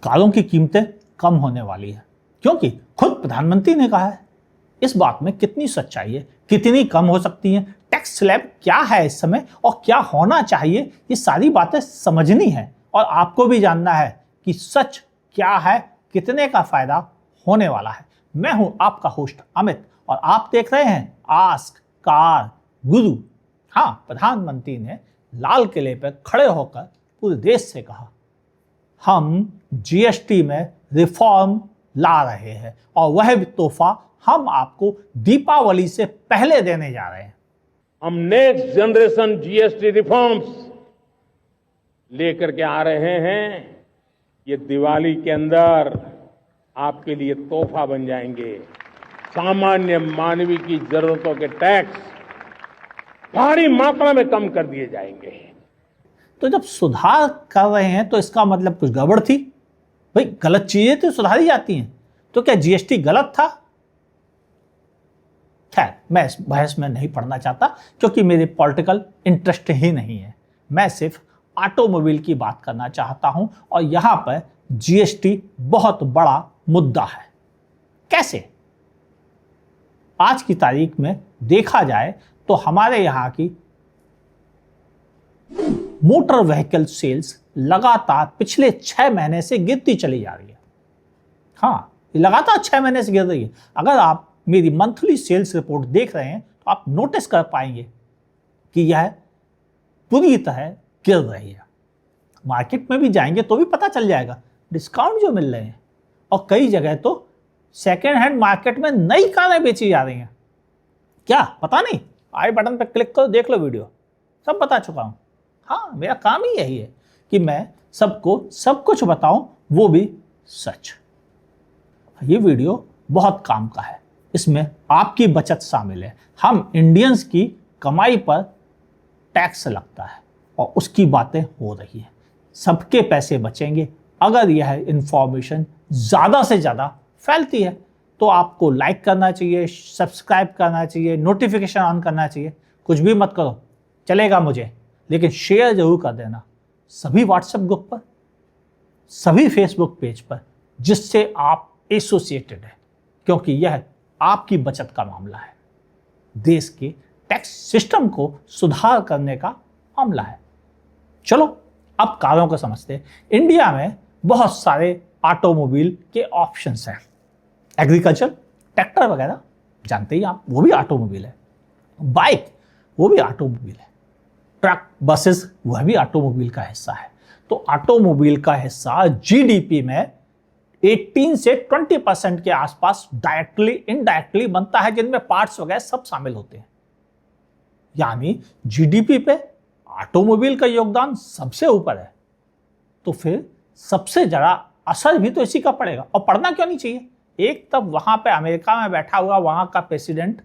कारों की कीमतें कम होने वाली है, क्योंकि खुद प्रधानमंत्री ने कहा है। इस बात में कितनी सच्चाई है, कितनी कम हो सकती है, टैक्स स्लैब क्या है इस समय और क्या होना चाहिए, ये सारी बातें समझनी है और आपको भी जानना है कि सच क्या है, कितने का फायदा होने वाला है। मैं हूं आपका होस्ट अमित और आप देख रहे हैं आस्क कार गुरु। हाँ, प्रधानमंत्री ने लाल किले पर खड़े होकर पूरे देश से कहा, हम जीएसटी में रिफॉर्म ला रहे हैं और वह भी तोहफा हम आपको दीपावली से पहले देने जा रहे हैं। हम नेक्स्ट जनरेशन जीएसटी रिफॉर्म्स लेकर के आ रहे हैं। ये दिवाली के अंदर आपके लिए तोहफा बन जाएंगे। सामान्य मानवीय की जरूरतों के टैक्स भारी मात्रा में कम कर दिए जाएंगे। तो जब सुधार कर रहे हैं तो इसका मतलब कुछ गड़बड़ थी। भाई, गलत चीजें तो सुधारी जाती हैं, तो क्या जीएसटी गलत था? खैर, मैं इस बहस में नहीं पढ़ना चाहता क्योंकि मेरी पॉलिटिकल इंटरेस्ट ही नहीं है। मैं सिर्फ ऑटोमोबाइल की बात करना चाहता हूं और यहां पर जीएसटी बहुत बड़ा मुद्दा है। कैसे? आज की तारीख में देखा जाए तो हमारे यहां की मोटर व्हीकल सेल्स लगातार पिछले 6 महीने से गिरती चली जा रही है। हाँ, लगातार 6 महीने से गिर रही है। अगर आप मेरी मंथली सेल्स रिपोर्ट देख रहे हैं तो आप नोटिस कर पाएंगे कि यह पूरी तरह गिर रही है। मार्केट में भी जाएंगे तो भी पता चल जाएगा, डिस्काउंट जो मिल रहे हैं और कई जगह तो सेकेंड हैंड मार्केट में नई कारें बेची जा रही हैं। क्या पता नहीं? आई बटन पर क्लिक करो, देख लो वीडियो, सब बता चुका हूं। हाँ, मेरा काम ही यही है कि मैं सबको सब कुछ बताऊं, वो भी सच। ये वीडियो बहुत काम का है, इसमें आपकी बचत शामिल है। हम इंडियंस की कमाई पर टैक्स लगता है और उसकी बातें हो रही हैं। सबके पैसे बचेंगे अगर यह इंफॉर्मेशन ज़्यादा से ज़्यादा फैलती है। तो आपको लाइक करना चाहिए, सब्सक्राइब करना चाहिए, नोटिफिकेशन ऑन करना चाहिए। कुछ भी मत करो, चलेगा मुझे, लेकिन शेयर जरूर कर देना सभी व्हाट्सएप ग्रुप पर, सभी फेसबुक पेज पर जिससे आप एसोसिएटेड है, क्योंकि यह आपकी बचत का मामला है। देश के टैक्स सिस्टम को सुधार करने का मामला है। चलो अब कारों को समझते हैं। इंडिया में बहुत सारे ऑटोमोबाइल के ऑप्शंस हैं। एग्रीकल्चर ट्रैक्टर वगैरह जानते ही आप, वो भी ऑटोमोबाइल है। बाइक, वो भी ऑटोमोबाइल है। ट्रक, बसेस, वह भी ऑटोमोबाइल का हिस्सा है। तो ऑटोमोबाइल का हिस्सा जीडीपी में 18 से 20% के आसपास डायरेक्टली इनडायरेक्टली बनता है, जिनमें पार्ट्स वगैरह सब शामिल होते हैं। यानी जीडीपी पे ऑटोमोबाइल का योगदान सबसे ऊपर है। तो फिर सबसे ज्यादा असर भी तो इसी का पड़ेगा, और पड़ना क्यों नहीं चाहिए। एक तब वहां पे अमेरिका में बैठा हुआ वहां का प्रेसिडेंट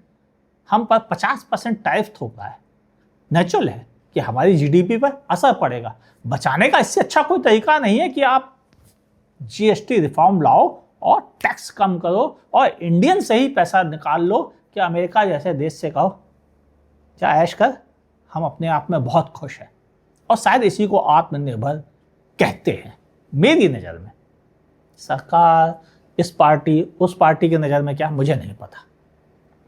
हम पर 50% टैरिफ थोप रहा है। नेचुरल है कि हमारी जीडीपी पर असर पड़ेगा। बचाने का इससे अच्छा कोई तरीका नहीं है कि आप जीएसटी रिफॉर्म लाओ और टैक्स कम करो और इंडियन से ही पैसा निकाल लो कि अमेरिका जैसे देश से कहो क्या ऐश कर, हम अपने आप में बहुत खुश हैं। और शायद इसी को आत्मनिर्भर कहते हैं। मेरी नज़र में सरकार, इस पार्टी, उस पार्टी की नज़र में क्या, मुझे नहीं पता।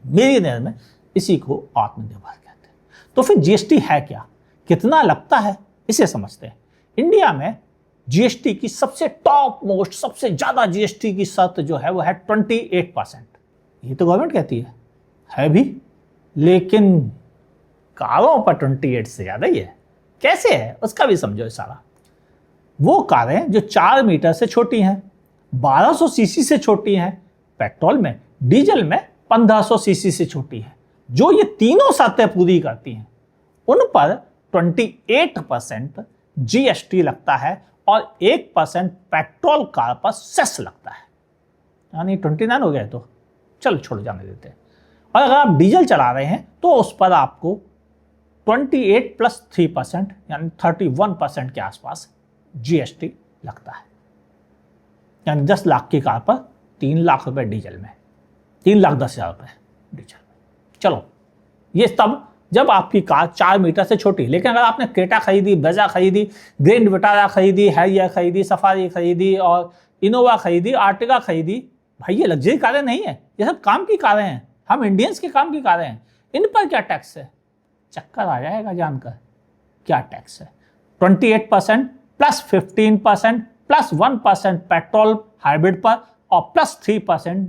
मेरी नज़र में इसी को आत्मनिर्भर कहते हैं। तो फिर जीएसटी है क्या, कितना लगता है, इसे समझते हैं। इंडिया में जीएसटी की सबसे टॉप मोस्ट, सबसे ज्यादा जीएसटी की शर्त जो है वो है 28%। ये तो गवर्नमेंट कहती है भी, लेकिन कारों पर 28 से ज्यादा ही है। कैसे है उसका भी समझो सारा। वो कारें जो 4 मीटर से छोटी हैं, 1200 सीसी से छोटी हैं, पेट्रोल में, डीजल में 1500 सीसी से छोटी है, जो ये तीनों शर्तें पूरी करती हैं, उन पर 28% जीएसटी लगता है और 1% पेट्रोल कार पर सेस लगता है। यानी 29 हो गया। तो चलो छोड़ जाने देते हैं। और अगर आप डीजल चला रहे हैं तो उस पर आपको 28 + 3% यानी 31% के आसपास जीएसटी लगता है। यानी 10 लाख की कार पर 3 लाख रुपए डीजल में, 3,10,000 रुपये डीजल में। चलो, ये तब जब आपकी कार 4 मीटर से छोटी, लेकिन अगर आपने क्रेटा खरीदी, ब्रेजा खरीदी, ग्रैंड विटारा खरीदी, हैरियर खरीदी, सफारी खरीदी और इनोवा खरीदी, आर्टिगा खरीदी, भाई ये लग्जरी कारें नहीं है, ये सब काम की कारें हैं, हम इंडियंस के काम की कारें हैं। इन पर क्या टैक्स है? चक्कर आ जाएगा जानकर क्या टैक्स है। 28% प्लस 15% प्लस 1% पेट्रोल हाइब्रिड पर और प्लस 3%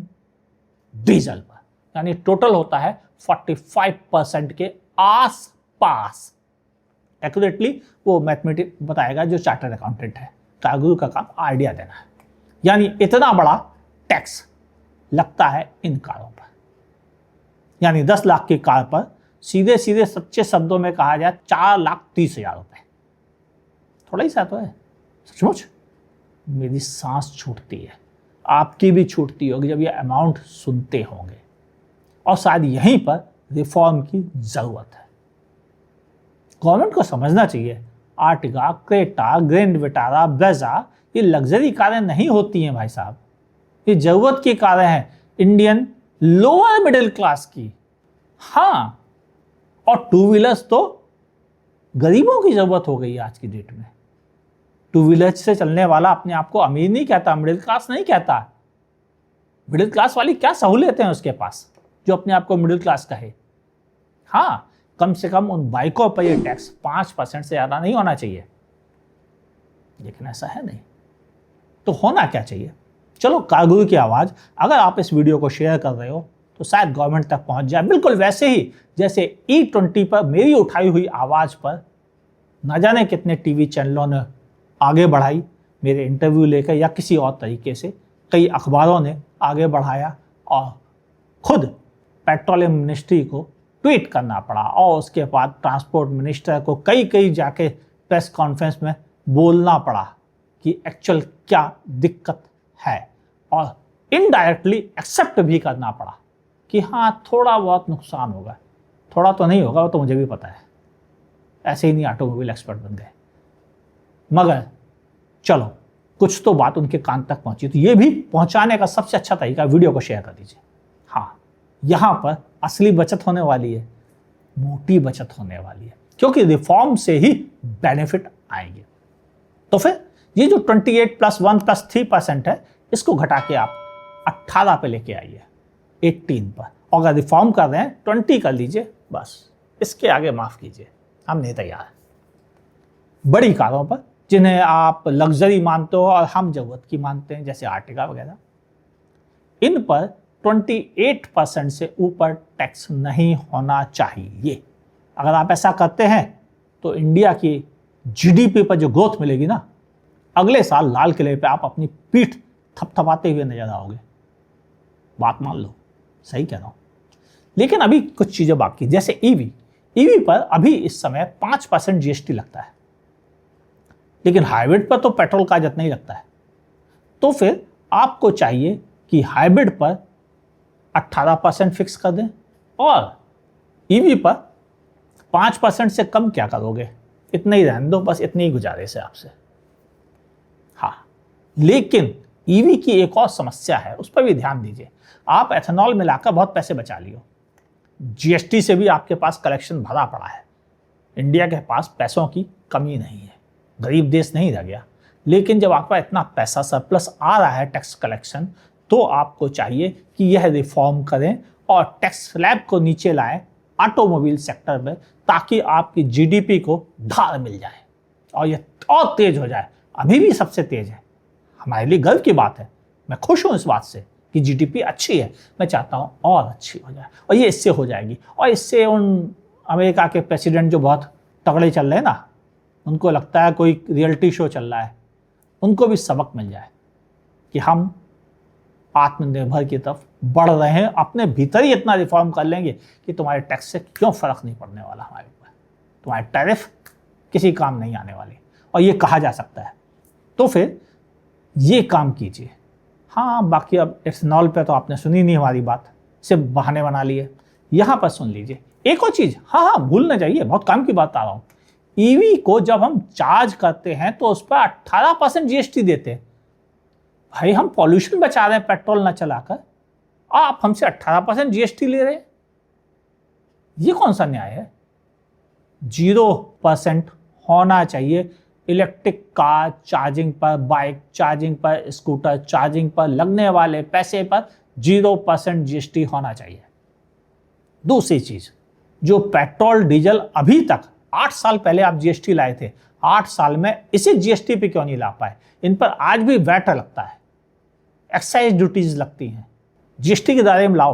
डीजल पर, यानी टोटल होता है 45% के आसपास। एक्यूरेटली वो मैथमेटिक बताएगा जो चार्टर्ड अकाउंटेंट है, कागुरु का काम आइडिया देना है। यानी इतना बड़ा टैक्स लगता है इन कारों पर, यानी 10 लाख की कार पर सीधे सीधे सच्चे शब्दों में कहा जाए 4,30,000 रुपए। थोड़ा ही सा तो है, सचमुच मेरी सांस छूटती है, आपकी भी छूटती होगी जब ये अमाउंट सुनते होंगे। और शायद यहीं पर रिफॉर्म की जरूरत है। गवर्नमेंट को समझना चाहिए Ertiga, Creta, grand Vitara, Brezza ये लग्जरी कारें नहीं होती हैं भाई साहब, ये जरूरत की कारें हैं इंडियन लोअर मिडिल क्लास की। हाँ, और टू व्हीलर्स तो गरीबों की जरूरत हो गई है आज की डेट में। टू व्हीलर से चलने वाला अपने आप को अमीर नहीं कहता, मिडिल क्लास नहीं कहता। मिडिल क्लास वाली क्या सहूलियतें हैं उसके पास जो अपने आप को मिडिल क्लास कहे? हाँ, कम से कम उन बाइकों पर यह टैक्स 5% से ज़्यादा नहीं होना चाहिए, लेकिन ऐसा है नहीं। तो होना क्या चाहिए? चलो, कागुरु की आवाज़ अगर आप इस वीडियो को शेयर कर रहे हो तो शायद गवर्नमेंट तक पहुंच जाए, बिल्कुल वैसे ही जैसे E20 पर मेरी उठाई हुई आवाज़ पर न जाने कितने टीवी चैनलों ने आगे बढ़ाई मेरे इंटरव्यू लेकर, या किसी और तरीके से कई अखबारों ने आगे बढ़ाया और खुद पेट्रोलियम मिनिस्ट्री को ट्वीट करना पड़ा और उसके बाद ट्रांसपोर्ट मिनिस्टर को कई जाके प्रेस कॉन्फ्रेंस में बोलना पड़ा कि एक्चुअल क्या दिक्कत है, और इनडायरेक्टली एक्सेप्ट भी करना पड़ा कि हाँ थोड़ा बहुत नुकसान होगा। थोड़ा तो नहीं होगा, वो तो मुझे भी पता है, ऐसे ही नहीं ऑटोमोबाइल एक्सपर्ट बन गए, मगर चलो कुछ तो बात उनके कान तक पहुंची। तो ये भी पहुंचाने का सबसे अच्छा तरीका वीडियो को शेयर कर दीजिए। हाँ, यहाँ पर असली बचत होने वाली है, मोटी बचत होने वाली है, क्योंकि रिफॉर्म से ही बेनिफिट आएंगे। तो फिर ये जो 28 + 1 + 3% है, इसको घटा के आप 18 पे लेके आइए, 18 पर। और अगर रिफॉर्म कर रहे हैं 20 कर लीजिए, बस इसके आगे माफ कीजिए, हम नहीं तैयार। बड़ी कारों पर जिन्हें आप लग्जरी मानते हो और हम जरूरत की मानते हैं, जैसे आर्टिगा वगैरह, इन पर 28% से ऊपर टैक्स नहीं होना चाहिए। अगर आप ऐसा करते हैं तो इंडिया की जीडीपी पर जो ग्रोथ मिलेगी ना, अगले साल लाल किले पे आप अपनी पीठ थपथपाते हुए नजर आओगे। बात मान लो, सही कह रहा हूं। लेकिन अभी कुछ चीजें बाकी, जैसे ईवी पर अभी इस समय 5% जीएसटी लगता है, लेकिन हाइब्रिड पर तो पेट्रोल का जितना ही लगता है। तो फिर आपको चाहिए कि हाइब्रिड पर 18% फिक्स कर दें और ईवी पर 5% से कम क्या करोगे, इतना ही रहने दो, बस इतनी ही गुजारिश है आपसे। हाँ, लेकिन ईवी की एक और समस्या है, उस पर भी ध्यान दीजिए। आप एथेनॉल मिलाकर बहुत पैसे बचा लियो, जीएसटी से भी आपके पास कलेक्शन भरा पड़ा है, इंडिया के पास पैसों की कमी नहीं है, गरीब देश नहीं रह गया। लेकिन जब आपका इतना पैसा सरप्लस आ रहा है टैक्स कलेक्शन, तो आपको चाहिए कि यह रिफॉर्म करें और टैक्स स्लैब को नीचे लाएं ऑटोमोबाइल सेक्टर में, ताकि आपकी जीडीपी को धार मिल जाए और यह और तेज हो जाए। अभी भी सबसे तेज है, हमारे लिए गर्व की बात है। मैं खुश हूं इस बात से कि जीडीपी अच्छी है, मैं चाहता हूं और अच्छी हो जाए, और ये इससे हो जाएगी। और इससे उन अमेरिका के प्रेसिडेंट जो बहुत तगड़े चल रहे हैं ना, उनको लगता है कोई रियलिटी शो चल रहा है, उनको भी सबक मिल जाए कि हम आत्मनिर्भर की तरफ बढ़ रहे हैं। अपने भीतर ही इतना रिफॉर्म कर लेंगे कि तुम्हारे टैक्स से क्यों फर्क नहीं पड़ने वाला हमारे ऊपर, तुम्हारे टैरिफ किसी काम नहीं आने वाले, और ये कहा जा सकता है। तो फिर ये काम कीजिए। हाँ, बाकी अब एथेनॉल पे तो आपने सुनी नहीं हमारी बात, सिर्फ बहाने बना लिए। यहाँ पर सुन लीजिए एक और चीज़, हाँ भूल ना जाइए, बहुत काम की बात आ रहा हूँ। ईवी को जब हम चार्ज करते हैं तो उस पर 18% जीएसटी देते हैं। भाई हम पॉल्यूशन बचा रहे हैं पेट्रोल ना चलाकर, आप हमसे 18% जीएसटी ले रहे हैं, ये कौन सा न्याय है? 0% होना चाहिए। इलेक्ट्रिक कार चार्जिंग पर, बाइक चार्जिंग पर, स्कूटर चार्जिंग पर लगने वाले पैसे पर 0% जीएसटी होना चाहिए। दूसरी चीज, जो पेट्रोल डीजल अभी तक 8 साल पहले आप जीएसटी लाए थे, 8 साल में इसे जीएसटी पे क्यों नहीं ला पाए? इन पर आज भी वैट लगता है, एक्साइज ड्यूटीज लगती हैं। जीएसटी के दायरे में लाओ,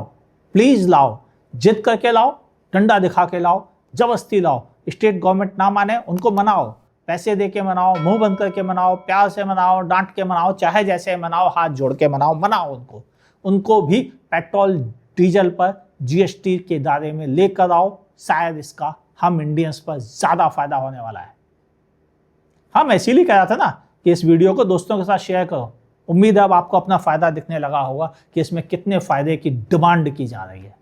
प्लीज लाओ, जिद करके लाओ, डंडा दिखा के लाओ, जबरदस्ती लाओ। स्टेट गवर्नमेंट ना माने उनको मनाओ, पैसे दे के मनाओ, मुंह बंद करके मनाओ, प्यार से मनाओ, डांट के मनाओ, चाहे जैसे मनाओ, हाथ जोड़ के मनाओ, मनाओ उनको भी पेट्रोल डीजल पर जीएसटी के दायरे में लेकर आओ। शायद इसका हम इंडियंस पर ज्यादा फायदा होने वाला है। मैं इसीलिए कह रहा था ना कि इस वीडियो को दोस्तों के साथ शेयर करो। उम्मीद है अब आपको अपना फायदा दिखने लगा होगा कि इसमें कितने फायदे की डिमांड की जा रही है।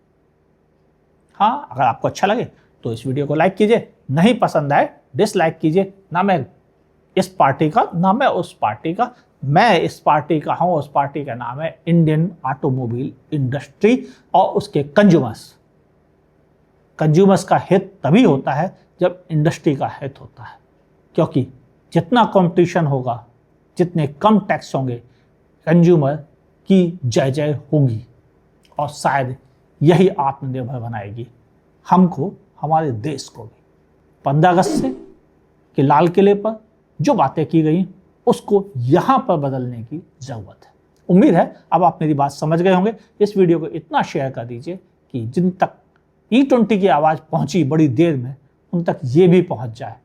अगर आपको अच्छा लगे तो इस वीडियो को लाइक कीजिए, नहीं पसंद आए डिसलाइक कीजिए। ना मैं इस पार्टी का, ना मैं उस पार्टी का, मैं इस पार्टी का हूं। उस पार्टी का नाम है इंडियन ऑटोमोबाइल इंडस्ट्री और उसके कंज्यूमर्स का हित तभी होता है जब इंडस्ट्री का हित होता है, क्योंकि जितना कंपटीशन होगा, जितने कम टैक्स होंगे, कंज्यूमर की जय जय होगी और शायद यही आत्मनिर्भर बनाएगी हमको, हमारे देश को भी। 15 अगस्त से कि लाल किले पर जो बातें की गई उसको यहाँ पर बदलने की ज़रूरत है। उम्मीद है अब आप मेरी बात समझ गए होंगे। इस वीडियो को इतना शेयर कर दीजिए कि जिन तक E20 की आवाज़ पहुँची बड़ी देर में, उन तक ये भी पहुँच जाए,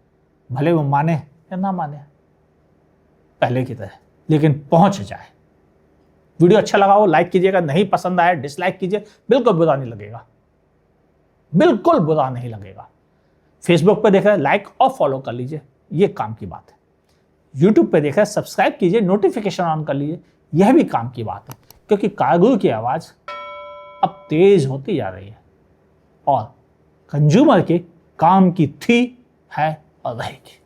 भले वो माने या ना माने पहले की तरह, लेकिन पहुँच जाए। वीडियो अच्छा लगा हो लाइक कीजिएगा, नहीं पसंद आया डिसलाइक कीजिए, बिल्कुल बुरा नहीं लगेगा, बिल्कुल बुरा नहीं लगेगा। फेसबुक पे देख रहे हैं लाइक और फॉलो कर लीजिए, ये काम की बात है। यूट्यूब पे देख रहे हैं सब्सक्राइब कीजिए, नोटिफिकेशन ऑन कर लीजिए, यह भी काम की बात है, क्योंकि कारगुरु की आवाज़ अब तेज होती जा रही है और कंज्यूमर के काम की थी, है और रहेगी।